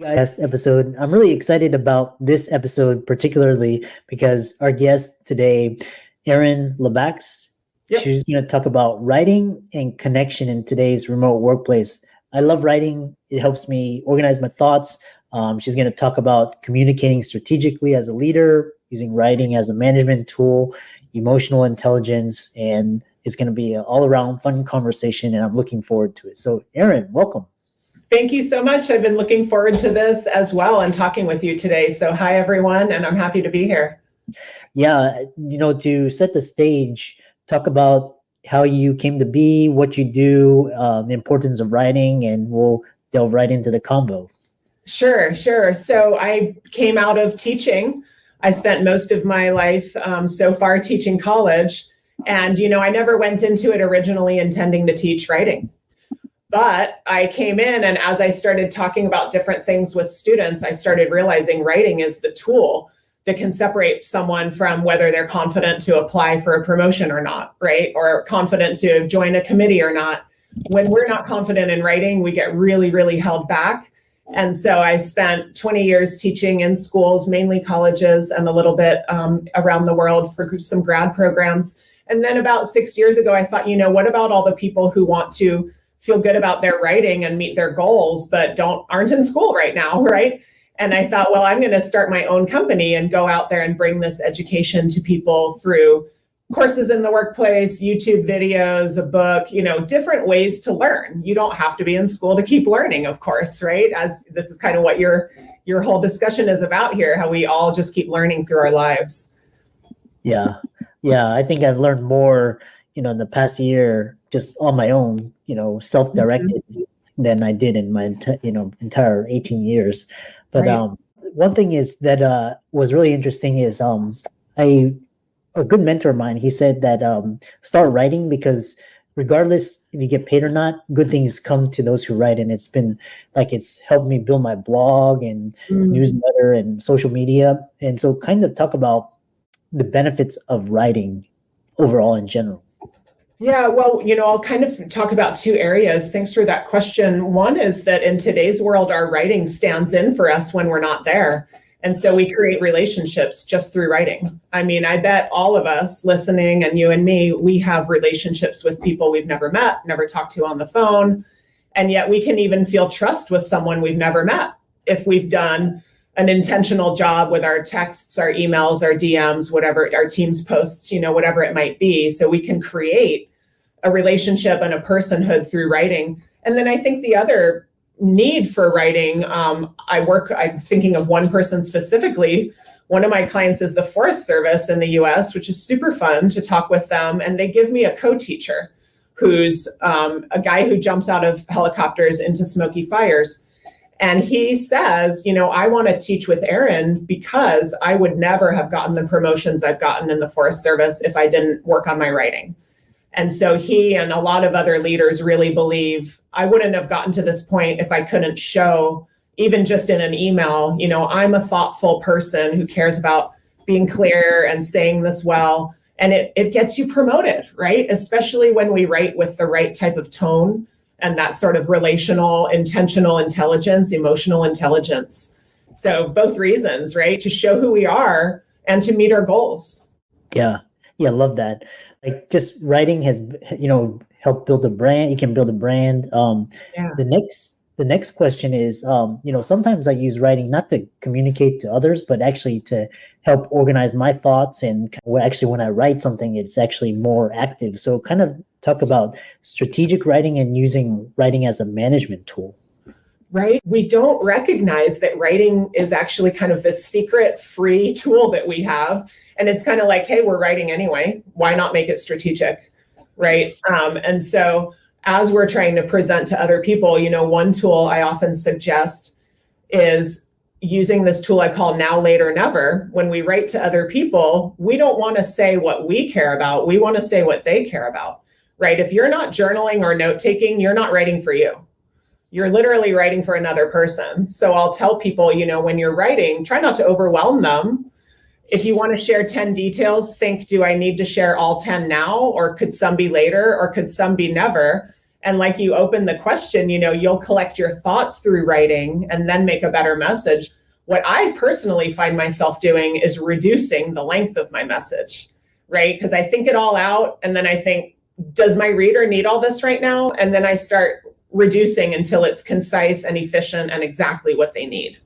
Guys, episode. I'm really excited about this episode, particularly because our guest today, Erin Lebacqz, Yep. she's going to talk about writing and connection in today's remote workplace. I love writing, it helps me organize my thoughts. She's going to talk about communicating strategically as a leader, using writing as a management tool, emotional intelligence, and it's going to be an all around fun conversation, and I'm looking forward to it. So, Erin, welcome. Thank you so much. I've been looking forward to this as well and talking with you today. So, hi, everyone, and I'm happy to be here. Yeah, to set the stage, talk about how you came to be, what you do, the importance of writing, and we'll delve right into the combo. Sure, sure. So, I came out of teaching. I spent most of my life so far teaching college. And, I never went into it originally intending to teach writing. But I came in, and as I started talking about different things with students, I started realizing writing is the tool that can separate someone from whether they're confident to apply for a promotion or not, right? Or confident to join a committee or not. When we're not confident in writing, we get really, really held back. And so I spent 20 years teaching in schools, mainly colleges, and a little bit around the world for some grad programs. And then about 6 years ago, I thought, what about all the people who want to feel good about their writing and meet their goals, but aren't in school right now, right? And I thought, well, I'm going to start my own company and go out there and bring this education to people through courses in the workplace, YouTube videos, a book, different ways to learn. You don't have to be in school to keep learning, of course, right? As this is kind of what your whole discussion is about here, how we all just keep learning through our lives. Yeah. Yeah. I think I've learned more, in the past year, just on my own, self-directed than I did in my, entire 18 years. But Right. One thing is that was really interesting is a good mentor of mine, he said that start writing because regardless if you get paid or not, good things come to those who write. And it's helped me build my blog and newsletter and social media. And so kind of talk about the benefits of writing overall in general. Yeah, well, I'll kind of talk about two areas. Thanks for that question. One is that in today's world, our writing stands in for us when we're not there. And so we create relationships just through writing. I mean, I bet all of us listening and you and me, we have relationships with people we've never met, never talked to on the phone. And yet we can even feel trust with someone we've never met if we've done an intentional job with our texts, our emails, our DMs, whatever, our team's posts, whatever it might be. So we can create a relationship and a personhood through writing. And then I think the other need for writing, I'm thinking of one person specifically. One of my clients is the Forest Service in the US, which is super fun to talk with them. And they give me a co-teacher who's a guy who jumps out of helicopters into smoky fires. And he says, I want to teach with Erin because I would never have gotten the promotions I've gotten in the Forest Service if I didn't work on my writing. And so he and a lot of other leaders really believe I wouldn't have gotten to this point if I couldn't show, even just in an email, I'm a thoughtful person who cares about being clear and saying this well. And it gets you promoted, right? Especially when we write with the right type of tone and that sort of relational, intentional intelligence, emotional intelligence. So both reasons, right? To show who we are and to meet our goals. Yeah. Yeah. Love that. Like just writing has, helped build a brand. You can build a brand. The next question is, sometimes I use writing not to communicate to others, but actually to help organize my thoughts. And actually, when I write something, it's actually more active. So kind of talk about strategic writing and using writing as a management tool. Right? We don't recognize that writing is actually kind of this secret free tool that we have. And it's kind of like, hey, we're writing anyway. Why not make it strategic? Right? And so as we're trying to present to other people, one tool I often suggest is using this tool I call now, later, never. When we write to other people, we don't want to say what we care about. We want to say what they care about, right? If you're not journaling or note taking, you're not writing for you. You're literally writing for another person. So I'll tell people, when you're writing, try not to overwhelm them. If you want to share 10 details, think, do I need to share all 10 now? Or could some be later? Or could some be never? And like you open the question, you'll collect your thoughts through writing and then make a better message. What I personally find myself doing is reducing the length of my message, right? Because I think it all out and then I think, does my reader need all this right now? And then I start reducing until it's concise and efficient and exactly what they need.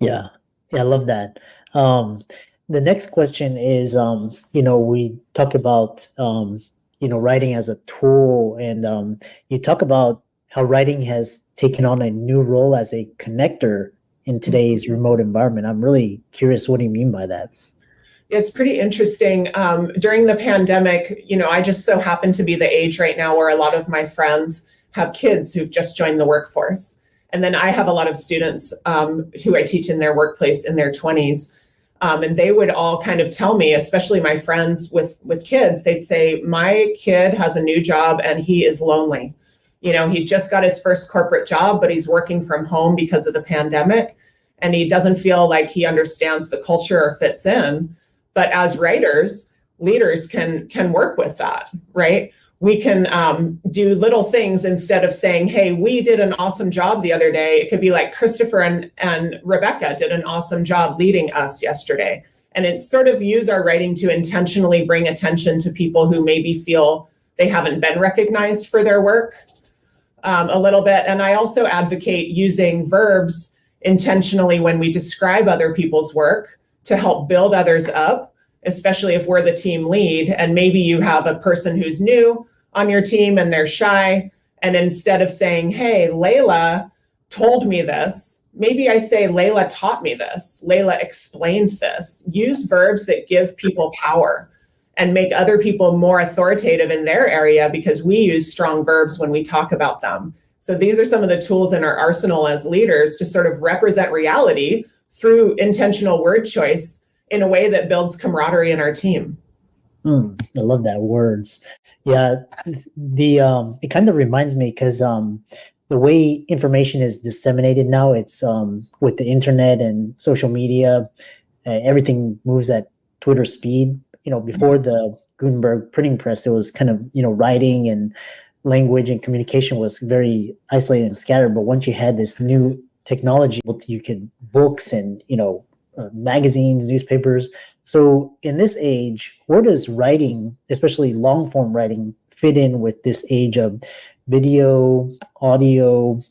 Yeah, I love that. The next question is, we talk about, writing as a tool, and you talk about how writing has taken on a new role as a connector in today's remote environment. I'm really curious, what do you mean by that? It's pretty interesting. During the pandemic, I just so happen to be the age right now where a lot of my friends have kids who've just joined the workforce. And then I have a lot of students who I teach in their workplace in their 20s. And they would all kind of tell me, especially my friends with kids, they'd say, my kid has a new job and he is lonely. He just got his first corporate job, but he's working from home because of the pandemic. And he doesn't feel like he understands the culture or fits in. But as writers, leaders can work with that, right? We can do little things instead of saying, hey, we did an awesome job the other day. It could be like Christopher and Rebecca did an awesome job leading us yesterday. And it's sort of use our writing to intentionally bring attention to people who maybe feel they haven't been recognized for their work a little bit. And I also advocate using verbs intentionally when we describe other people's work to help build others up, especially if we're the team lead and maybe you have a person who's new on your team and they're shy. And instead of saying, hey, Layla told me this, maybe I say, Layla taught me this. Layla explained this. Use verbs that give people power and make other people more authoritative in their area because we use strong verbs when we talk about them. So these are some of the tools in our arsenal as leaders to sort of represent reality through intentional word choice in a way that builds camaraderie in our team. I love that, words. Yeah, it kind of reminds me because the way information is disseminated now, it's with the internet and social media, everything moves at Twitter speed. Before the Gutenberg printing press, it was kind of, writing and language and communication was very isolated and scattered. But once you had this new technology, you could books and, magazines, newspapers. So in this age, where does writing, especially long form writing, fit in with this age of video, audio,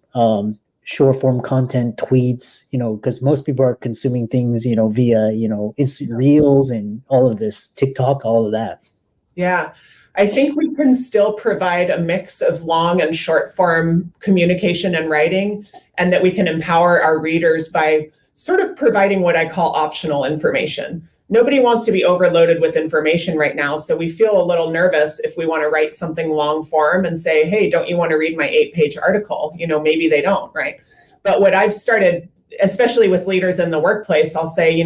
short form content, tweets, because most people are consuming things, via, instant reels and all of this, TikTok, all of that. Yeah. I think we can still provide a mix of long and short form communication and writing, and that we can empower our readers by sort of providing what I call optional information. Nobody wants to be overloaded with information right now. So we feel a little nervous if we want to write something long form and say, hey, don't you want to read my 8-page article? Maybe they don't, right? But what I've started, especially with leaders in the workplace, I'll say,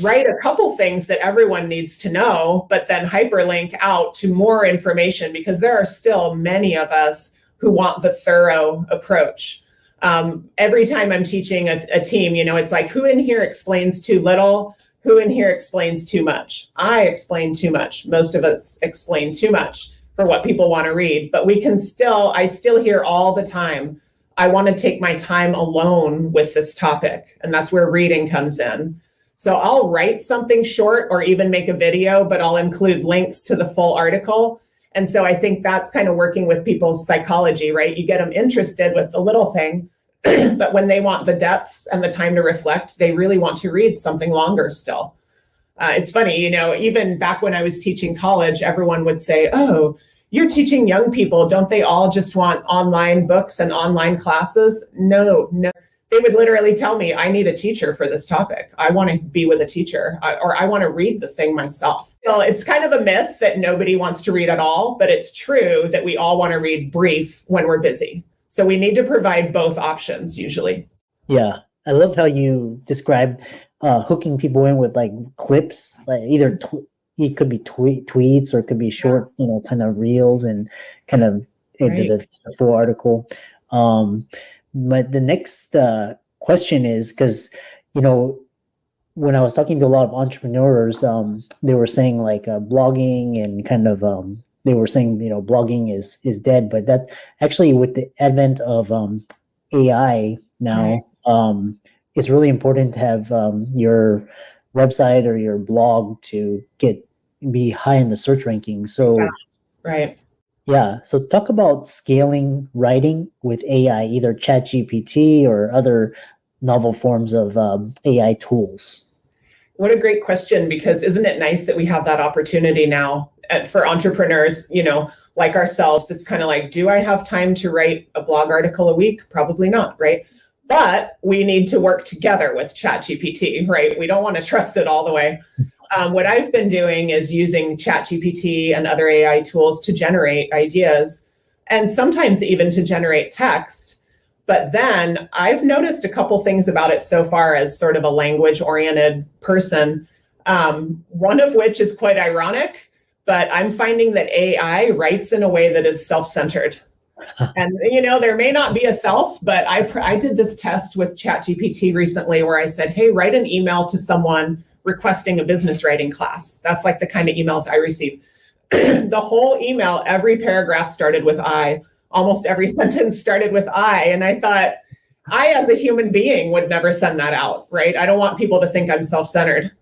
write a couple things that everyone needs to know, but then hyperlink out to more information because there are still many of us who want the thorough approach. Every time I'm teaching a team, it's like, who in here explains too little? Who in here explains too much? I explain too much. Most of us explain too much for what people want to read, but I still hear all the time, I want to take my time alone with this topic. And that's where reading comes in. So I'll write something short or even make a video, but I'll include links to the full article. And so I think that's kind of working with people's psychology, right? You get them interested with the little thing, but when they want the depths and the time to reflect, they really want to read something longer still. It's funny, even back when I was teaching college, everyone would say, oh, you're teaching young people. Don't they all just want online books and online classes? No. They would literally tell me, I need a teacher for this topic. I want to be with a teacher, or I want to read the thing myself. So it's kind of a myth that nobody wants to read at all, but it's true that we all want to read brief when we're busy. So we need to provide both options usually. Yeah, I love how you describe hooking people in with like clips, like either it could be tweets or it could be short, kind of reels and kind of the full article. But the next question is because, when I was talking to a lot of entrepreneurs, they were saying like blogging and kind of they were saying, blogging is dead, but that actually with the advent of AI now, it's really important to have your website or your blog to be high in the search rankings. So right. Yeah. So talk about scaling writing with AI, either ChatGPT or other novel forms of AI tools. What a great question, because isn't it nice that we have that opportunity now for entrepreneurs, like ourselves? It's kind of like, do I have time to write a blog article a week? Probably not, right? But we need to work together with ChatGPT, right? We don't want to trust it all the way. What I've been doing is using ChatGPT and other AI tools to generate ideas, and sometimes even to generate text. But then I've noticed a couple things about it so far as sort of a language-oriented person, one of which is quite ironic, but I'm finding that AI writes in a way that is self-centered. And, there may not be a self, but I did this test with ChatGPT recently where I said, hey, write an email to someone requesting a business writing class. That's like the kind of emails I receive. The whole email, every paragraph started with I. Almost every sentence started with I. And I thought, I, as a human being, would never send that out, right? I don't want people to think I'm self-centered.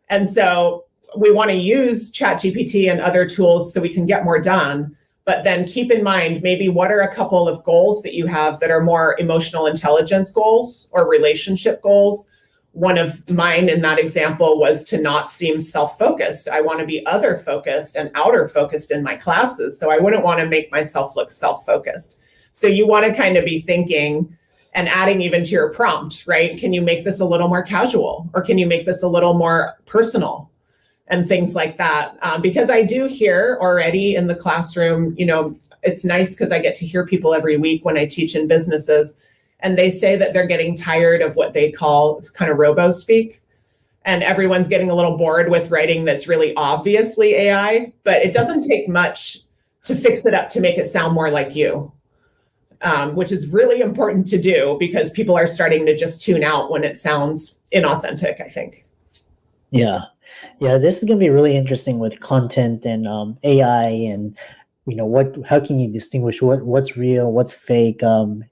And so we want to use ChatGPT and other tools so we can get more done. But then keep in mind, maybe what are a couple of goals that you have that are more emotional intelligence goals or relationship goals? One of mine in that example was to not seem self-focused. I want to be other-focused and outer-focused in my classes. So I wouldn't want to make myself look self-focused. So you want to kind of be thinking and adding even to your prompt, right? Can you make this a little more casual? Or can you make this a little more personal? And things like that. Because I do hear already in the classroom, it's nice because I get to hear people every week when I teach in businesses. And they say that they're getting tired of what they call kind of robo-speak. And everyone's getting a little bored with writing that's really obviously AI, but it doesn't take much to fix it up to make it sound more like you, which is really important to do because people are starting to just tune out when it sounds inauthentic, I think. Yeah. Yeah, this is going to be really interesting with content and AI and how can you distinguish what's real, what's fake?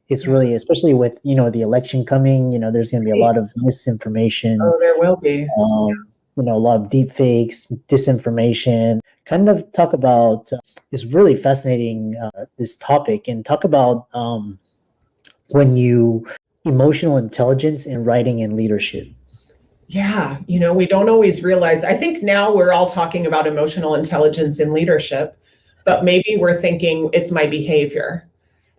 It's really, especially with the election coming, there's going to be a lot of misinformation. Oh, there will be. A lot of deep fakes, disinformation. Kind of talk about it's really fascinating this topic, and talk about emotional intelligence in writing and leadership. Yeah, we don't always realize. I think now we're all talking about emotional intelligence in leadership, but maybe we're thinking it's my behavior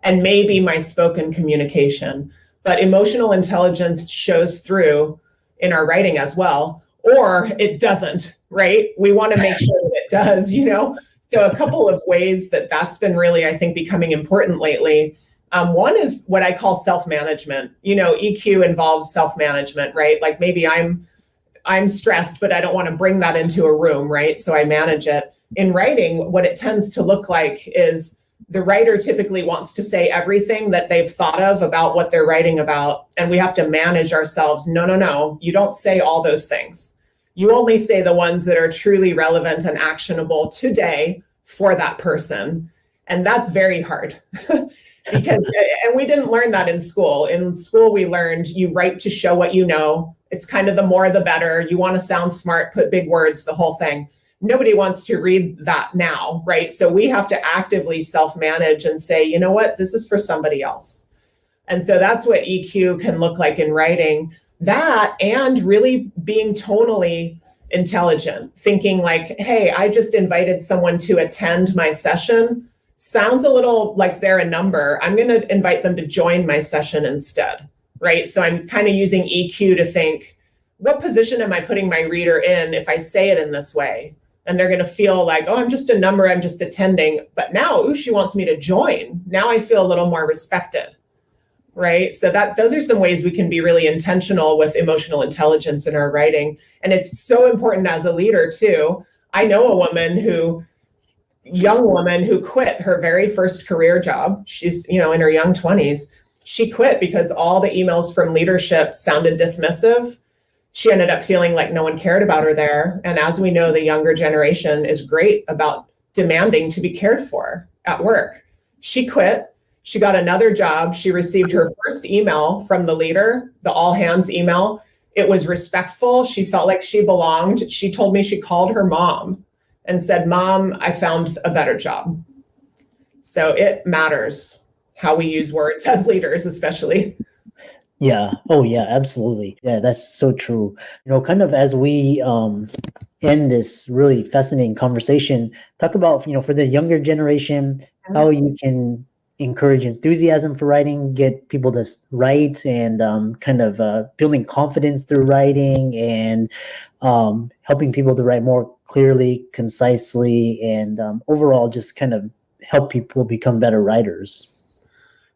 and maybe my spoken communication. But emotional intelligence shows through in our writing as well, or it doesn't, right? We want to make sure that it does, So a couple of ways that's been really, I think, becoming important lately. One is what I call self-management. EQ involves self-management, right? Like maybe I'm stressed, but I don't want to bring that into a room, right? So I manage it. In writing, what it tends to look like is the writer typically wants to say everything that they've thought of about what they're writing about. And we have to manage ourselves. No. You don't say all those things. You only say the ones that are truly relevant and actionable today for that person. And that's very hard. And we didn't learn that in school. In school, we learned you write to show what you know. It's kind of the more the better. You want to sound smart, put big words, the whole thing. Nobody wants to read that now, right? So we have to actively self-manage and say, you know what, this is for somebody else. And so that's what EQ can look like in writing. That, and really being tonally intelligent, thinking like, hey, I just invited someone to attend my session. Sounds a little like they're a number. I'm going to invite them to join my session instead, right? So I'm kind of using EQ to think, what position am I putting my reader in if I say it in this way? And they're going to feel like, oh, I'm just a number, I'm just attending. But now, she wants me to join. Now I feel a little more respected, right? So those are some ways we can be really intentional with emotional intelligence in our writing. And it's so important as a leader too. I know a young woman who quit her very first career job. She's, in her young 20s. She quit because all the emails from leadership sounded dismissive. She ended up feeling like no one cared about her there. And as we know, the younger generation is great about demanding to be cared for at work. She quit. She got another job. She received her first email from the leader, the all hands email. It was respectful. She felt like she belonged. She told me she called her mom and said, "Mom, I found a better job." So it matters how we use words as leaders, especially. Yeah. Oh, yeah, absolutely. Yeah, that's so true. Kind of as we end this really fascinating conversation, talk about, for the younger generation, how you can encourage enthusiasm for writing, get people to write, and kind of building confidence through writing, and helping people to write more clearly, concisely, and overall just kind of help people become better writers.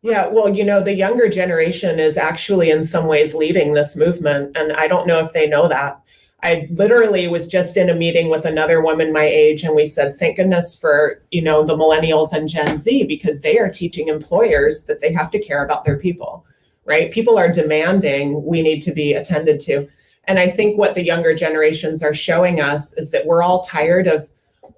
Yeah, well, the younger generation is actually in some ways leading this movement, and I don't know if they know that. I literally was just in a meeting with another woman my age, and we said, thank goodness for, the millennials and Gen Z, because they are teaching employers that they have to care about their people, right? People are demanding we need to be attended to. And I think what the younger generations are showing us is that we're all tired of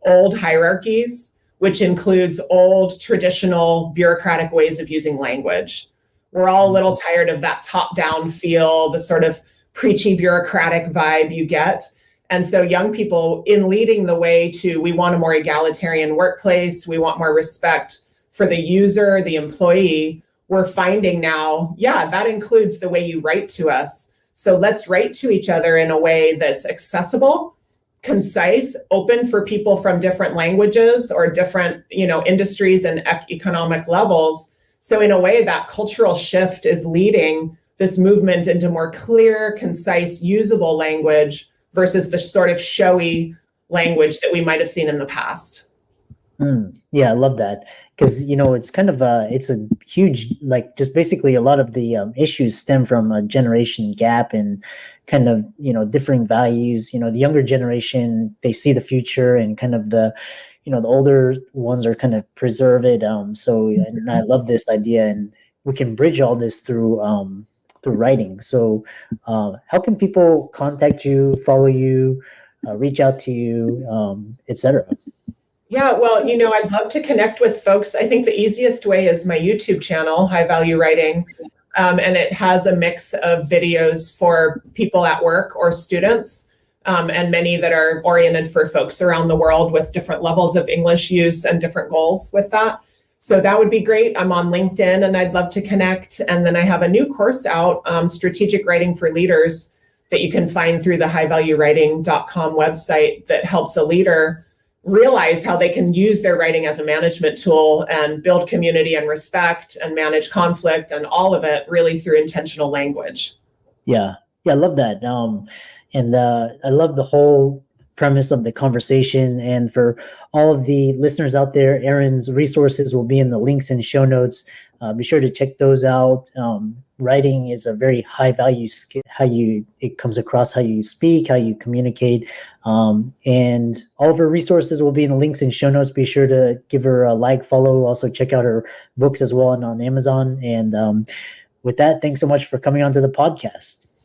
old hierarchies, which includes old traditional bureaucratic ways of using language. We're all a little tired of that top-down feel, the sort of preachy bureaucratic vibe you get. And so young people, in leading the way to, we want a more egalitarian workplace, we want more respect for the user, the employee, we're finding now, yeah, that includes the way you write to us. So let's write to each other in a way that's accessible, concise, open for people from different languages or different, industries and economic levels. So in a way, that cultural shift is leading this movement into more clear, concise, usable language versus the sort of showy language that we might have seen in the past. Yeah, I love that, because it's kind of it's a huge, like, just basically a lot of the issues stem from a generation gap and kind of differing values. The younger generation, they see the future, and kind of the older ones are kind of preserve it. And I love this idea, and we can bridge all this through writing. So how can people contact you, follow you, reach out to you, etc.? Yeah, well, I'd love to connect with folks. I think the easiest way is my YouTube channel, High Value Writing. And it has a mix of videos for people at work or students, and many that are oriented for folks around the world with different levels of English use and different goals with that. So that would be great. I'm on LinkedIn and I'd love to connect. And then I have a new course out, Strategic Writing for Leaders, that you can find through the highvaluewriting.com website, that helps a leader realize how they can use their writing as a management tool and build community and respect and manage conflict and all of it really through intentional language. Yeah, I love that. And I love the whole premise of the conversation. And for all of the listeners out there, Erin's resources will be in the links and show notes. Be sure to check those out. Writing is a very high value skill. It comes across how you speak, how you communicate, and all of her resources will be in the links and show notes. Be sure to give her a like, follow. Also check out her books as well and on Amazon. And with that, thanks so much for coming onto the podcast.